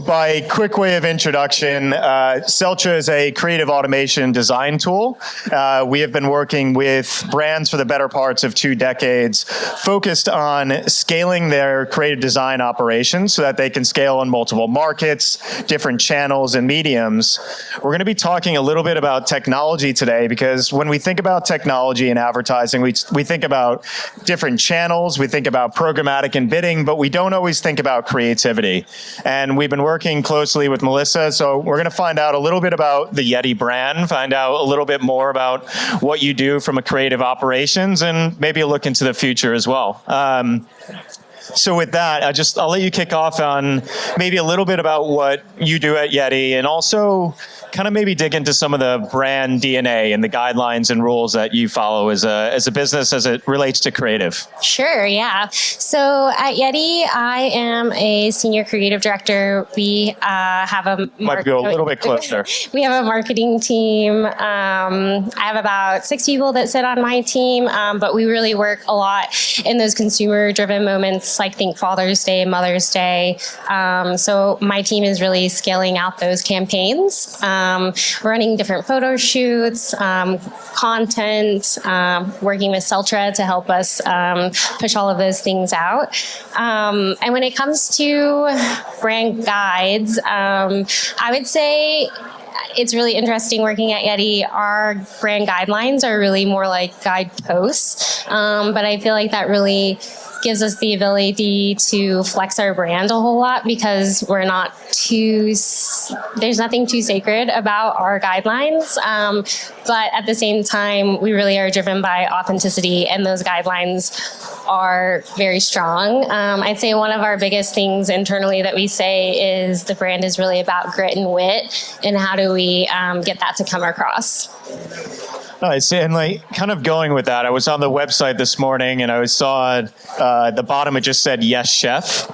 By quick way of introduction, Celtra is a creative automation design tool. We have been working with brands for the better parts of 2 decades, focused on scaling their creative design operations so that they can scale in multiple markets, different channels and mediums. We're going to be talking a little bit about technology today, because when we think about technology and advertising, we think about different channels, we think about programmatic and bidding, but we don't always think about creativity. And we've been working closely with Melissa, so we're going to find out a little bit about the Yeti brand, find out a little bit more about what you do from a creative operations, and maybe a look into the future as well. So with that, I'll let you kick off on maybe a little bit about what you do at Yeti, and also kind of maybe dig into some of the brand DNA and the guidelines and rules that you follow as a business as it relates to creative. Sure, yeah. So at Yeti, I am a senior creative director. We have a... Might go a little bit closer. We have a marketing team. I have about 6 people that sit on my team, but we really work a lot in those consumer-driven moments, like think Father's Day, Mother's Day. So my team is really scaling out those campaigns. Running different photo shoots, content, working with Celtra to help us push all of those things out. And when it comes to brand guides, I would say it's really interesting working at Yeti. Our brand guidelines are really more like guideposts, but I feel like that really gives us the ability to flex our brand a whole lot, because there's nothing too sacred about our guidelines. But at the same time, we really are driven by authenticity, and those guidelines are very strong. I'd say one of our biggest things internally that we say is the brand is really about grit and wit, and how do we get that to come across. Nice. And kind of going with that, I was on the website this morning and I saw the bottom, it just said, "Yes, chef,"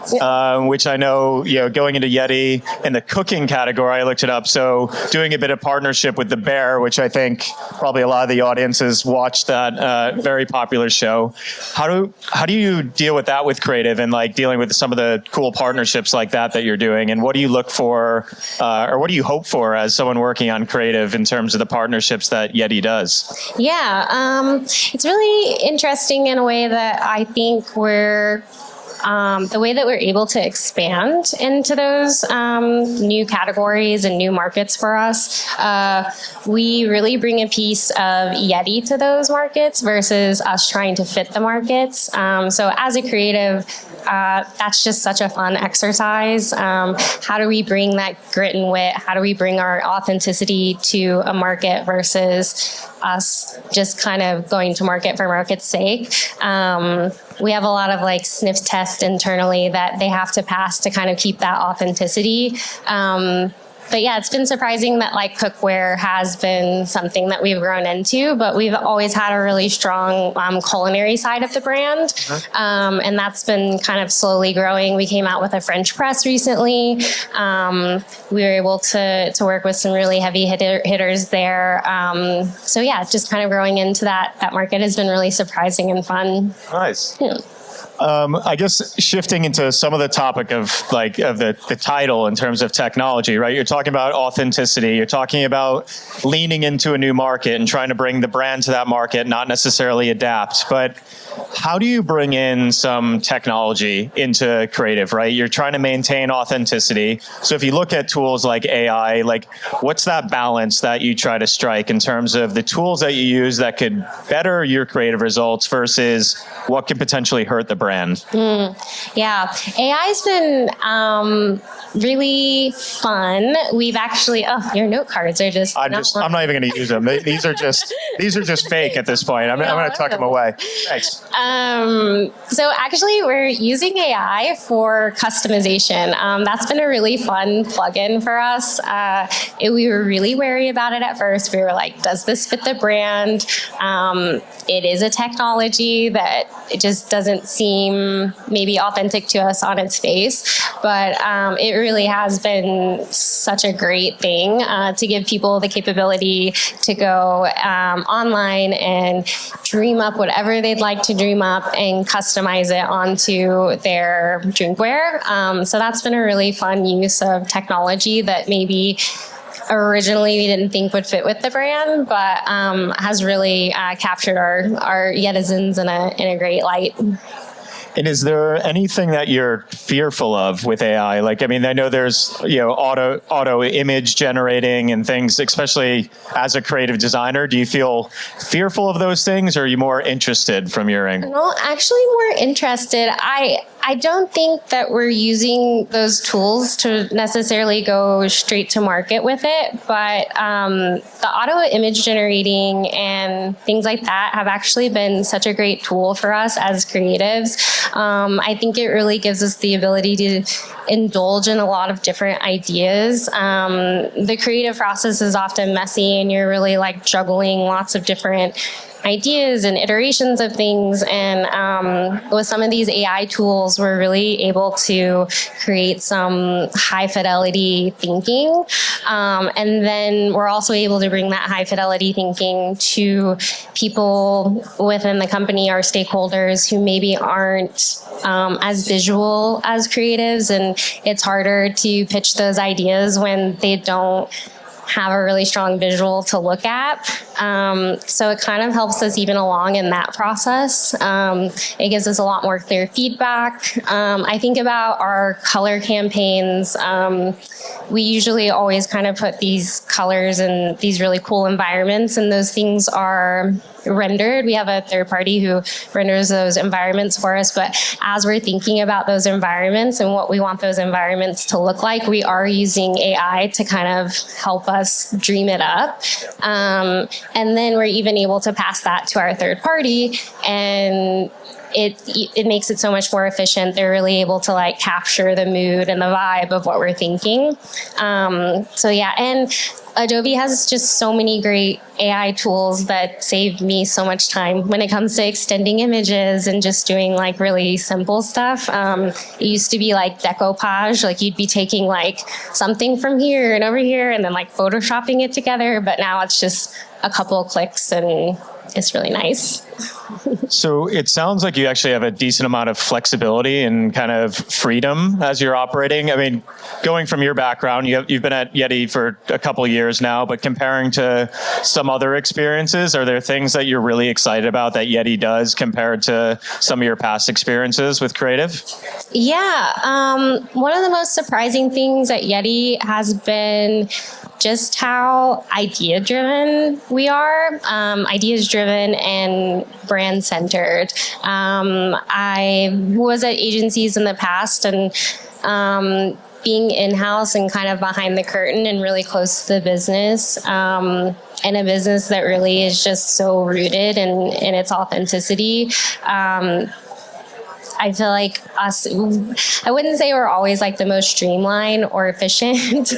which I know, going into Yeti in the cooking category, I looked it up. So doing a bit of partnership with the Bear, which I think probably a lot of the audience has watched that very popular show. How do you deal with that with creative, and dealing with some of the cool partnerships like that you're doing? And what do you look for, or what do you hope for as someone working on creative in terms of the partnerships that Yeti does? Yeah, it's really interesting in a way that I think the way that we're able to expand into those new categories and new markets for us, we really bring a piece of Yeti to those markets versus us trying to fit the markets. So as a creative, that's just such a fun exercise. How do we bring that grit and wit? How do we bring our authenticity to a market versus us just kind of going to market for market's sake? We have a lot of sniff tests internally that they have to pass to kind of keep that authenticity. But yeah, it's been surprising that cookware has been something that we've grown into, but we've always had a really strong culinary side of the brand. And that's been kind of slowly growing. We came out with a French press recently. We were able to work with some really heavy hitters there. So yeah, just kind of growing into that market has been really surprising and fun. Nice. Yeah. I guess shifting into some of the topic of the title in terms of technology, right? You're talking about authenticity. You're talking about leaning into a new market and trying to bring the brand to that market, not necessarily adapt. But how do you bring in some technology into creative, right? You're trying to maintain authenticity. So if you look at tools like AI, what's that balance that you try to strike in terms of the tools that you use that could better your creative results versus what could potentially hurt the brand? Yeah, AI's been really fun. We've actually, your note cards are just. I'm not even going to use them. These are just fake at this point. I'm going to tuck them away. Thanks. So actually, we're using AI for customization. That's been a really fun plugin for us. We were really wary about it at first. We were like, does this fit the brand? It is a technology that it just doesn't seem seem maybe authentic to us on its face, but it really has been such a great thing to give people the capability to go online and dream up whatever they'd like to dream up and customize it onto their drinkware. So that's been a really fun use of technology that maybe originally we didn't think would fit with the brand, but has really captured our Yetisons in a great light. And is there anything that you're fearful of with AI? Like, I mean, I know there's, auto image generating and things, especially as a creative designer. Do you feel fearful of those things, or are you more interested from your angle? Well, actually more interested. I don't think that we're using those tools to necessarily go straight to market with it, but the auto image generating and things like that have actually been such a great tool for us as creatives. I think it really gives us the ability to indulge in a lot of different ideas. The creative process is often messy, and you're really like juggling lots of different ideas and iterations of things. And with some of these AI tools, we're really able to create some high fidelity thinking. And then we're also able to bring that high fidelity thinking to people within the company, our stakeholders who maybe aren't as visual as creatives. And it's harder to pitch those ideas when they don't have a really strong visual to look at. So it kind of helps us even along in that process. It gives us a lot more clear feedback. I think about our color campaigns. We usually always kind of put these colors in these really cool environments, and those things are rendered. We have a third party who renders those environments for us, but as we're thinking about those environments and what we want those environments to look like, we are using AI to kind of help us dream it up. And then we're even able to pass that to our third party, and it makes it so much more efficient. They're really able to like capture the mood and the vibe of what we're thinking. So yeah, and Adobe has just so many great AI tools that save me so much time when it comes to extending images and just doing like really simple stuff. It used to be like decoupage, like you'd be taking like something from here and over here and then like photoshopping it together. But now it's just a couple of clicks and it's really nice. So it sounds like you actually have a decent amount of flexibility and kind of freedom as you're operating. I mean, going from your background, you've been at Yeti for a couple of years now, but comparing to some other experiences, are there things that you're really excited about that Yeti does compared to some of your past experiences with creative? Yeah. One of the most surprising things at Yeti has been just how idea-driven we are, ideas-driven and brand-centered. I was at agencies in the past, and being in-house and kind of behind the curtain and really close to the business, and a business that really is just so rooted in its authenticity. I feel like I wouldn't say we're always like the most streamlined or efficient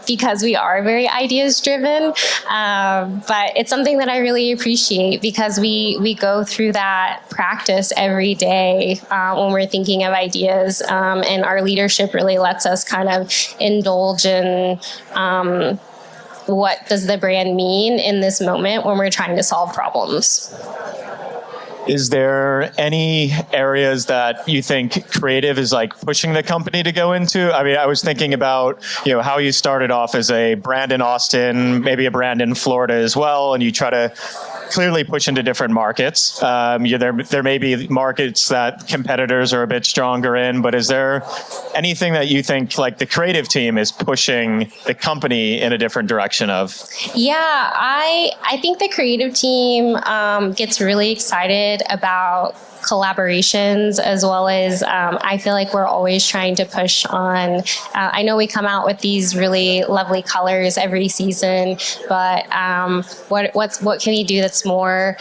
because we are very ideas driven. But it's something that I really appreciate because we go through that practice every day when we're thinking of ideas. And our leadership really lets us kind of indulge in what does the brand mean in this moment when we're trying to solve problems. Is there any areas that you think creative is like pushing the company to go into? I mean, I was thinking about, how you started off as a brand in Austin, maybe a brand in Florida as well, and you try to clearly push into different markets. There may be markets that competitors are a bit stronger in, but is there anything that you think like the creative team is pushing the company in a different direction of? Yeah, I think the creative team gets really excited about collaborations, as well as I feel like we're always trying to push on. I know we come out with these really lovely colors every season, but what can we do that's more?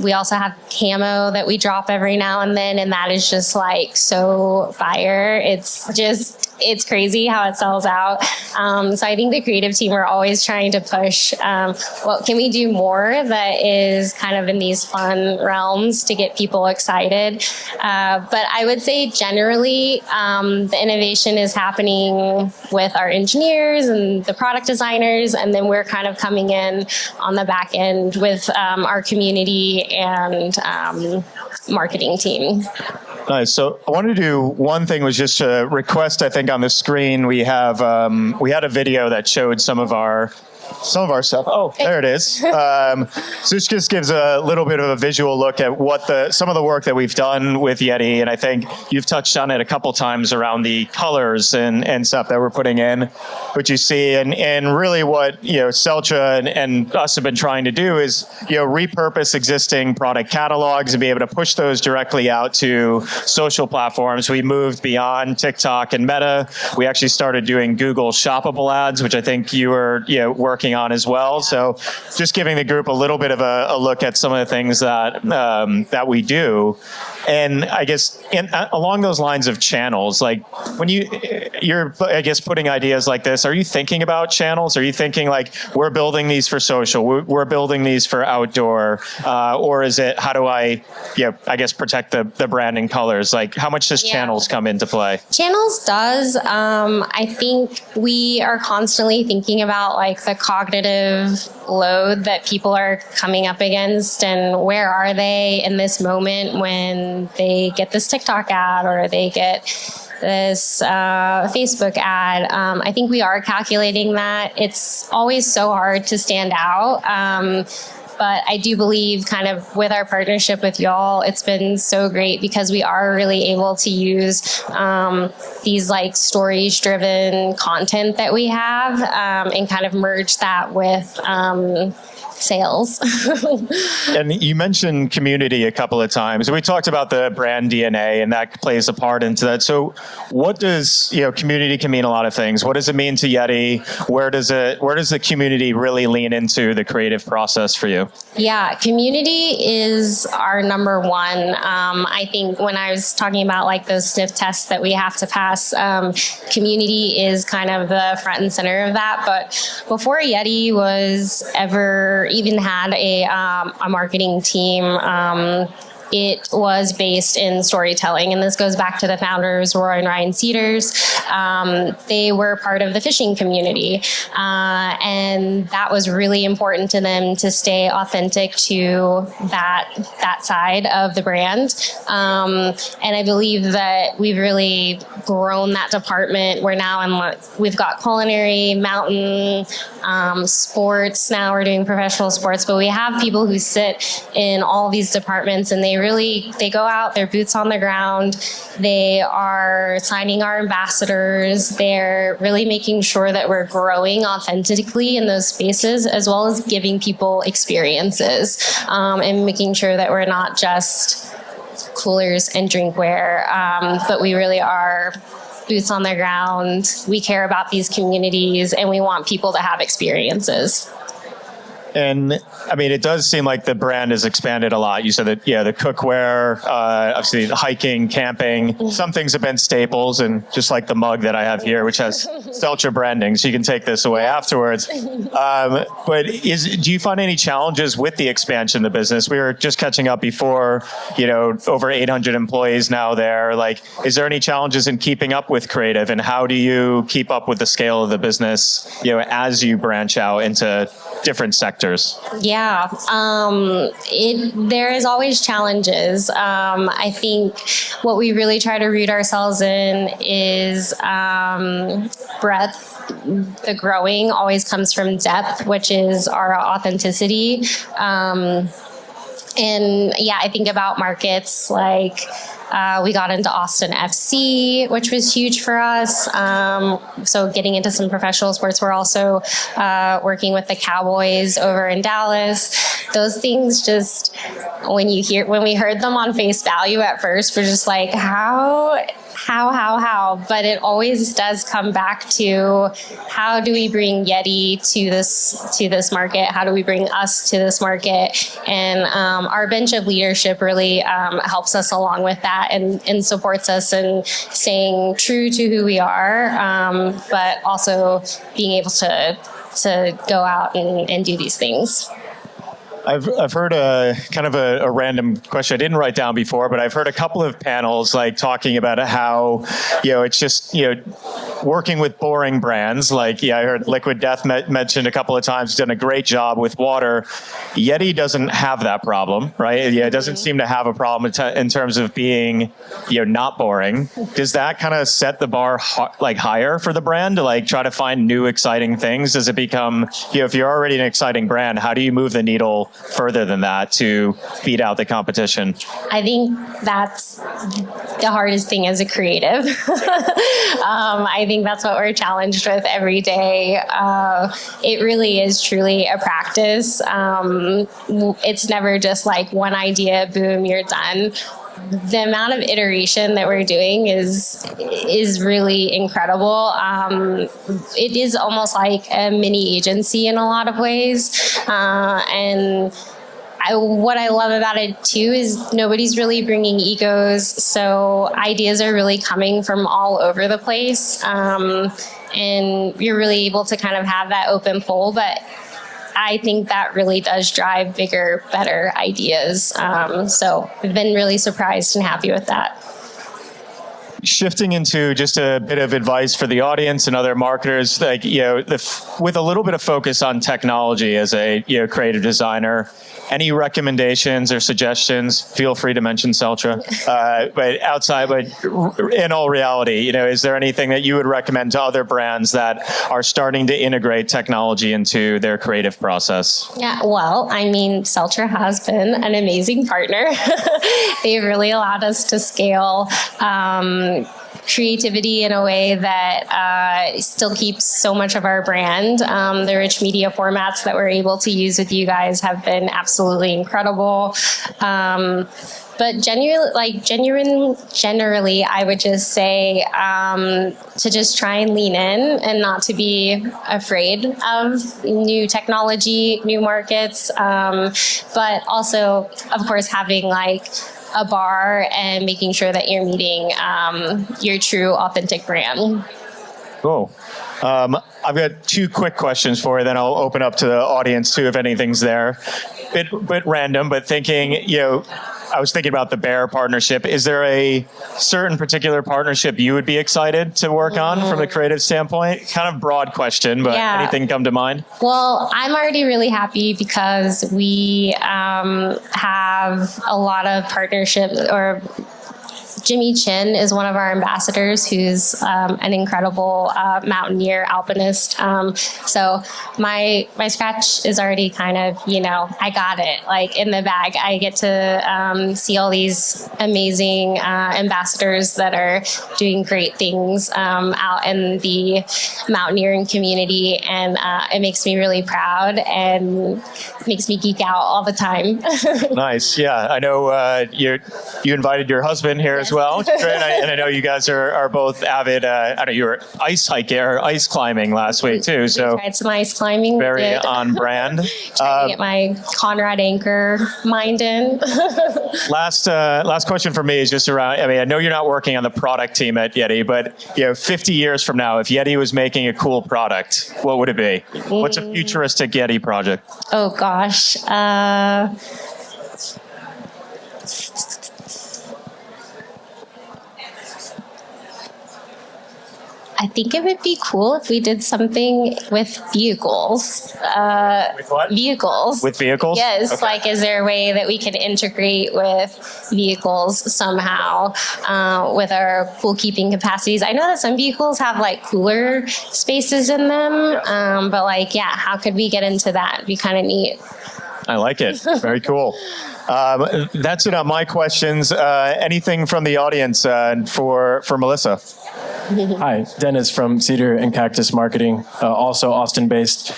We also have camo that we drop every now and then, and that is just like so fire. It's crazy how it sells out. So I think the creative team are always trying to push, what can we do more that is kind of in these fun realms to get people people excited. But I would say generally, the innovation is happening with our engineers and the product designers, and then we're kind of coming in on the back end with our community and marketing team. Nice. So I wanted to do one thing was just to request, I think on the screen, we had a video that showed some of our stuff. Oh, there it is. So this just gives a little bit of a visual look at what some of the work that we've done with Yeti, and I think you've touched on it a couple times around the colors and stuff that we're putting in, which you see, and really what Celtra and us have been trying to do is repurpose existing product catalogs and be able to push those directly out to social platforms. We moved beyond TikTok and Meta. We actually started doing Google shoppable ads, which I think you were working on as well. So just giving the group a little bit of a look at some of the things that we do. And I guess along those lines of channels, like when you're, I guess, putting ideas like this, are you thinking about channels? Are you thinking like, we're building these for social, we're building these for outdoor, or is it, how do I guess, protect the branding colors? Like, how much does channels come into play? Channels does. I think we are constantly thinking about like the cognitive load that people are coming up against, and where are they in this moment when they get this TikTok ad or they get this Facebook ad. I think we are calculating that. It's always so hard to stand out. But I do believe kind of with our partnership with y'all, it's been so great because we are really able to use these like stories driven content that we have and kind of merge that with sales. And you mentioned community a couple of times. We talked about the brand DNA, and that plays a part into that. So what does, community can mean a lot of things. What does it mean to Yeti? Where does the community really lean into the creative process for you? Yeah, community is our number one. I think when I was talking about like those sniff tests that we have to pass, community is kind of the front and center of that. But before Yeti was ever even had a marketing team, it was based in storytelling. And this goes back to the founders, Roy and Ryan Cedars. They were part of the fishing community. And that was really important to them to stay authentic to that side of the brand. And I believe that we've really grown that department. We're now we've got culinary, mountain, sports. Now we're doing professional sports, but we have people who sit in all these departments, and they go out, they're boots on the ground. They are signing our ambassadors. They're really making sure that we're growing authentically in those spaces, as well as giving people experiences, and making sure that we're not just coolers and drinkware, but we really are boots on the ground. We care about these communities, and we want people to have experiences. And I mean, it does seem like the brand has expanded a lot. You said that, the cookware, obviously the hiking, camping, some things have been staples, and just like the mug that I have here, which has Celtra branding, so you can take this away afterwards. But do you find any challenges with the expansion of the business? We were just catching up before, over 800 employees now there. Like, is there any challenges in keeping up with creative, and how do you keep up with the scale of the business, as you branch out into different sectors? Yeah, there is always challenges. I think what we really try to root ourselves in is breadth. The growing always comes from depth, which is our authenticity. And I think about markets like we got into Austin FC, which was huge for us. So getting into some professional sports, we're also working with the Cowboys over in Dallas. Those things just, when we heard them on face value at first, we're just like, how? But it always does come back to, how do we bring Yeti to this market? How do we bring us to this market? And our bench of leadership really helps us along with that and supports us in staying true to who we are, but also being able to go out and do these things. I've heard a kind of a random question I didn't write down before, but I've heard a couple of panels like talking about how, it's just, working with boring brands. Like, I heard Liquid Death mentioned a couple of times, done a great job with water. Yeti doesn't have that problem, right? Yeah, it doesn't seem to have a problem in terms of being, not boring. Does that kind of set the bar higher for the brand to like try to find new exciting things? Does it become, if you're already an exciting brand, how do you move the needle further than that to beat out the competition? I think that's the hardest thing as a creative. I think that's what we're challenged with every day. It really is truly a practice. It's never just like one idea, boom, you're done. The amount of iteration that we're doing is really incredible. It is almost like a mini agency in a lot of ways. And what I love about it too is nobody's really bringing egos. So ideas are really coming from all over the place. And you're really able to kind of have that open poll, but I think that really does drive bigger, better ideas. So I've been really surprised and happy with that. Shifting into just a bit of advice for the audience and other marketers, like, with a little bit of focus on technology as a, creative designer, any recommendations or suggestions, feel free to mention Celtra. But in all reality, is there anything that you would recommend to other brands that are starting to integrate technology into their creative process? Yeah, well, Celtra has been an amazing partner. They've really allowed us to scale creativity in a way that still keeps so much of our brand. The rich media formats that we're able to use with you guys have been absolutely incredible. But generally, I would just say to just try and lean in and not to be afraid of new technology, new markets, but also, of course, having like a bar and making sure that you're meeting your true, authentic brand. Cool. I've got two quick questions for you, then I'll open up to the audience too if anything's there. Bit random, but thinking, I was thinking about the Bear partnership. Is there a certain particular partnership you would be excited to work on from a creative standpoint? Kind of broad question, but anything come to mind? Well, I'm already really happy because we have a lot of partnerships, or Jimmy Chin is one of our ambassadors, who's an incredible mountaineer, alpinist. So my scratch is already kind of, I got it, like in the bag. I get to see all these amazing ambassadors that are doing great things out in the mountaineering community, and it makes me really proud and makes me geek out all the time. Nice. Yeah, I know you invited your husband here as well, which is great. And I know you guys are both avid, you were ice hiking or ice climbing last week too. So we tried some ice climbing. Very on brand. Trying to get my Conrad anchor mind in. Last question for me is just around, I know you're not working on the product team at Yeti, but 50 years from now, if Yeti was making a cool product, what would it be? What's a futuristic Yeti project? Oh gosh. I think it would be cool if we did something with vehicles. With what? Vehicles. With vehicles? Yes. Okay. Like, is there a way that we could integrate with vehicles somehow with our pool keeping capacities? I know that some vehicles have like cooler spaces in them, but how could we get into that? It'd be kind of neat. I like it. Very cool. That's it on my questions. Anything from the audience for Melissa? Hi, Dennis from Cedar and Cactus Marketing, also Austin-based.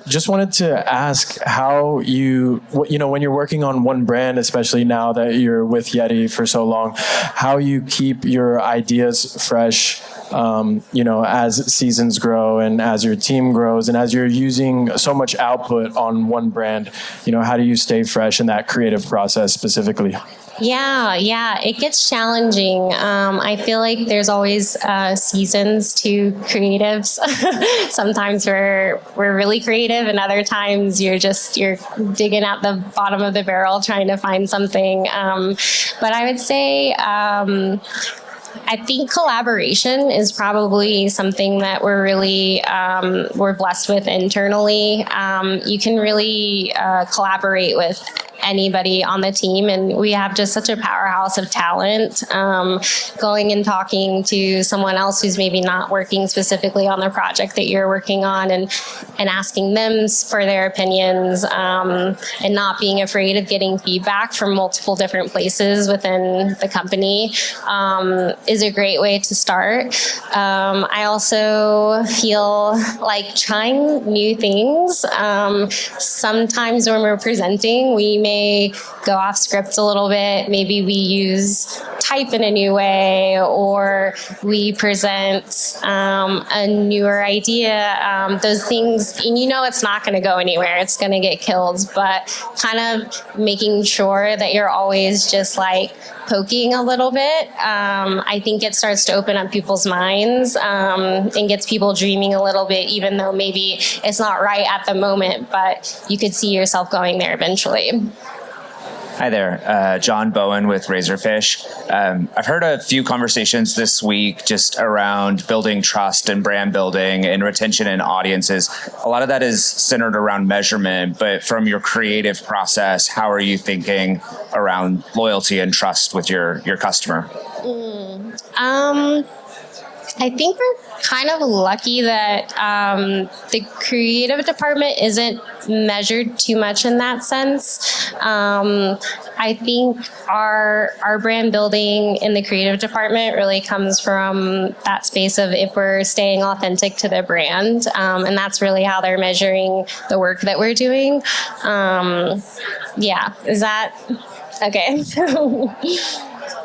Just wanted to ask how when you're working on one brand, especially now that you're with Yeti for so long, how you keep your ideas fresh as seasons grow and as your team grows and as you're using so much output on one brand, how do you stay fresh in that creative process specifically? Yeah, it gets challenging. I feel like there's always seasons to creatives. Sometimes we're really creative, and other times you're digging at the bottom of the barrel trying to find something. But I would say, I think collaboration is probably something that we're really we're blessed with internally. You can really collaborate with anybody on the team, and we have just such a powerhouse of talent. Going and talking to someone else who's maybe not working specifically on the project that you're working on, and asking them for their opinions, and not being afraid of getting feedback from multiple different places within the company is a great way to start. I also feel like trying new things. Sometimes when we're presenting, we may go off script a little bit. Maybe we use type in a new way, or we present a newer idea. Those things, and it's not going to go anywhere. It's going to get killed, but kind of making sure that you're always just like poking a little bit. I think it starts to open up people's minds and gets people dreaming a little bit, even though maybe it's not right at the moment, but you could see yourself going there eventually. Hi there, John Bowen with Razorfish. I've heard a few conversations this week just around building trust and brand building and retention in audiences. A lot of that is centered around measurement, but from your creative process, how are you thinking around loyalty and trust with your customer? I think we're kind of lucky that the creative department isn't measured too much in that sense. I think our brand building in the creative department really comes from that space of if we're staying authentic to the brand, and that's really how they're measuring the work that we're doing. Is that okay?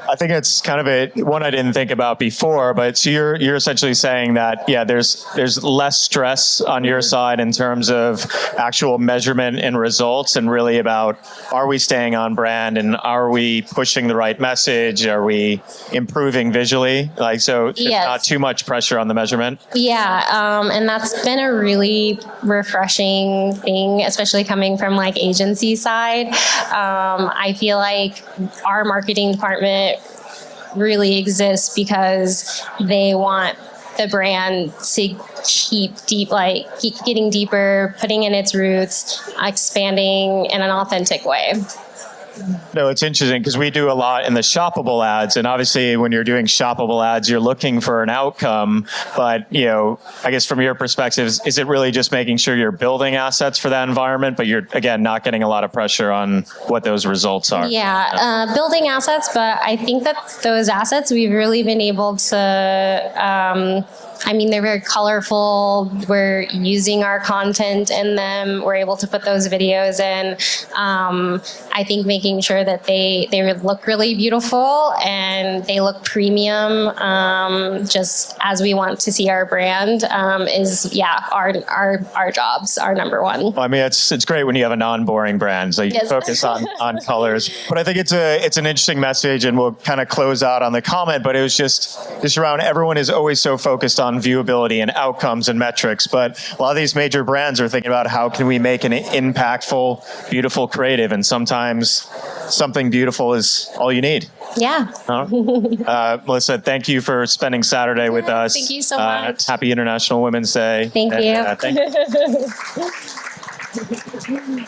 I think it's kind of one I didn't think about before, but so you're essentially saying that, there's less stress on your side in terms of actual measurement and results, and really about, are we staying on brand, and are we pushing the right message? Are we improving visually? There's not too much pressure on the measurement. And that's been a really refreshing thing, especially coming from agency side. I feel like our marketing department really exists because they want the brand to keep getting deeper, putting in its roots, expanding in an authentic way. No, it's interesting because we do a lot in the shoppable ads, and obviously when you're doing shoppable ads, you're looking for an outcome. But I guess from your perspective, is it really just making sure you're building assets for that environment, but you're again not getting a lot of pressure on what those results are? Building assets, but I think that those assets we've really been able to. They're very colorful. We're using our content in them. We're able to put those videos in. I think making sure that they look really beautiful and they look premium, just as we want to see our brand, is our jobs, our number one. Well, it's great when you have a non-boring brand, so you can focus on colors. But I think it's an interesting message, and we'll kind of close out on the comment. But it was just around, everyone is always so focused on viewability and outcomes and metrics, but a lot of these major brands are thinking about how can we make an impactful, beautiful creative, and sometimes something beautiful is all you need. Yeah. Melissa, thank you for spending Saturday with us. Thank you so much. Happy International Women's Day. Thank you. Thank you.